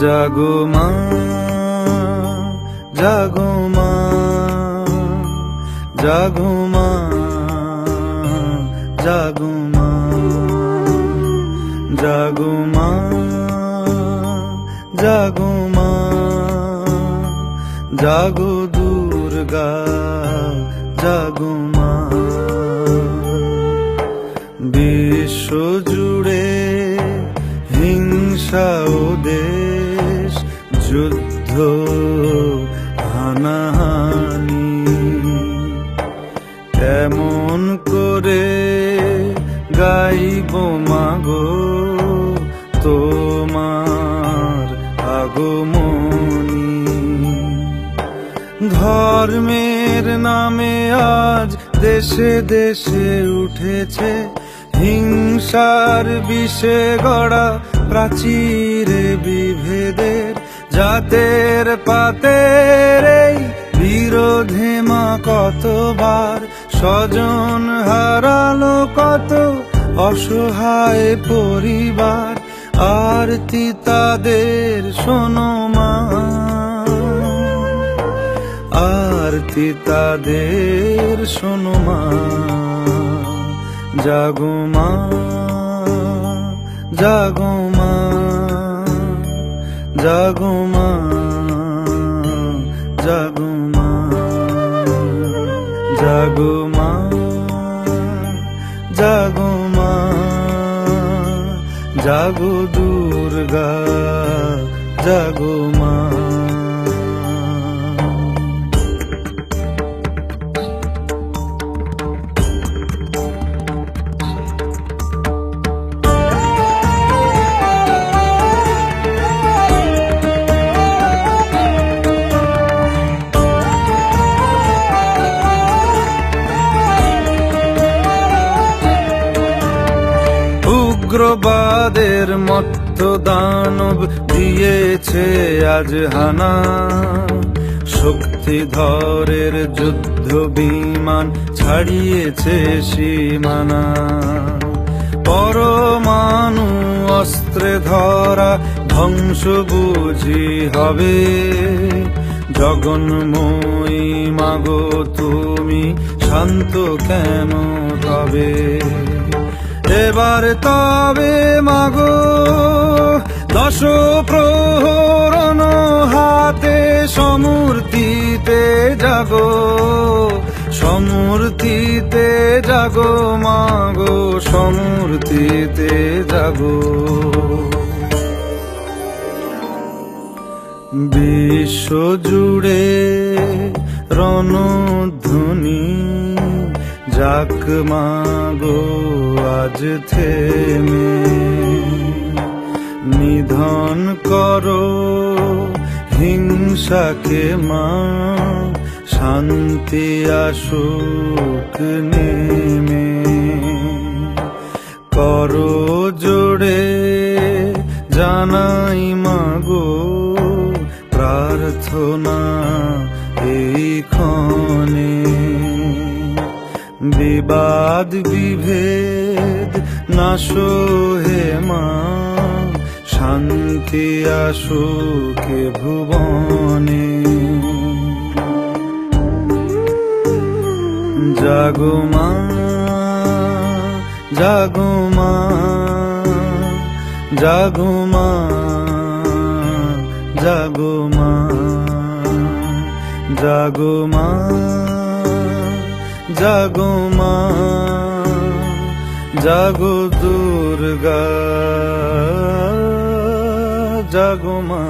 জাগো মা, জাগো মা, জাগো মা, জাগো মা, জাগো মা, জাগো মা, জাগো দুর্গা, জাগো মা। বিশ্ব জুড়ে হিংসা ও দেশ, যুদ্ধ হানাহানি, কেমন করে গাইব মাগো তোমার আগমনী। ধর্মের নামে আজ দেশে দেশে উঠেছে হিংসার বিষে গড়া প্রাচীরে বিভেদের, জাতের পাতের এই বিরোধে মা কতবার স্বজন হারালো কত অসহায় পরিবার। আরতি তাদের শোনো মা, আরতি তাদের শোনো মা। জাগো মা, জাগো মা, জাগো মা, জাগো মা, জাগো মা, জাগো মা, জাগো দুর্গা, জাগো মা। উগ্রবাদের মত্ত দানব দিয়েছে আজ হানা, শক্তিধরের যুদ্ধ বিমান ছাড়িয়েছে সীমানা। পরমাণু অস্ত্রে ধরা ধ্বংস বুঝি হবে, জগন্ময়ী মাগো তুমি শান্ত কেন তবে। এবার তবে মাগো দশ প্রহরণ হাতে সমূর্তিতে জাগো, সমূর্তিতে জাগো মাগো, সমূর্তিতে জাগো। বিশ্ব জুড়ে রণধ্বনি যাক মাগো আজ থেমে, নিধন করো হিংসাকে মা, শান্তি আসুক নেমে। করো জোড়ে জানাই মাগো প্রার্থনা এই ক্ষণে। বিবাদ বিভেদ নাশো হে মা, শান্তি আসুক ভুবনে। জাগো মা, জাগো মা, জাগো মা, জাগো মা, জাগো মা, জাগো মা, জাগো দুর্গা, জাগো মা।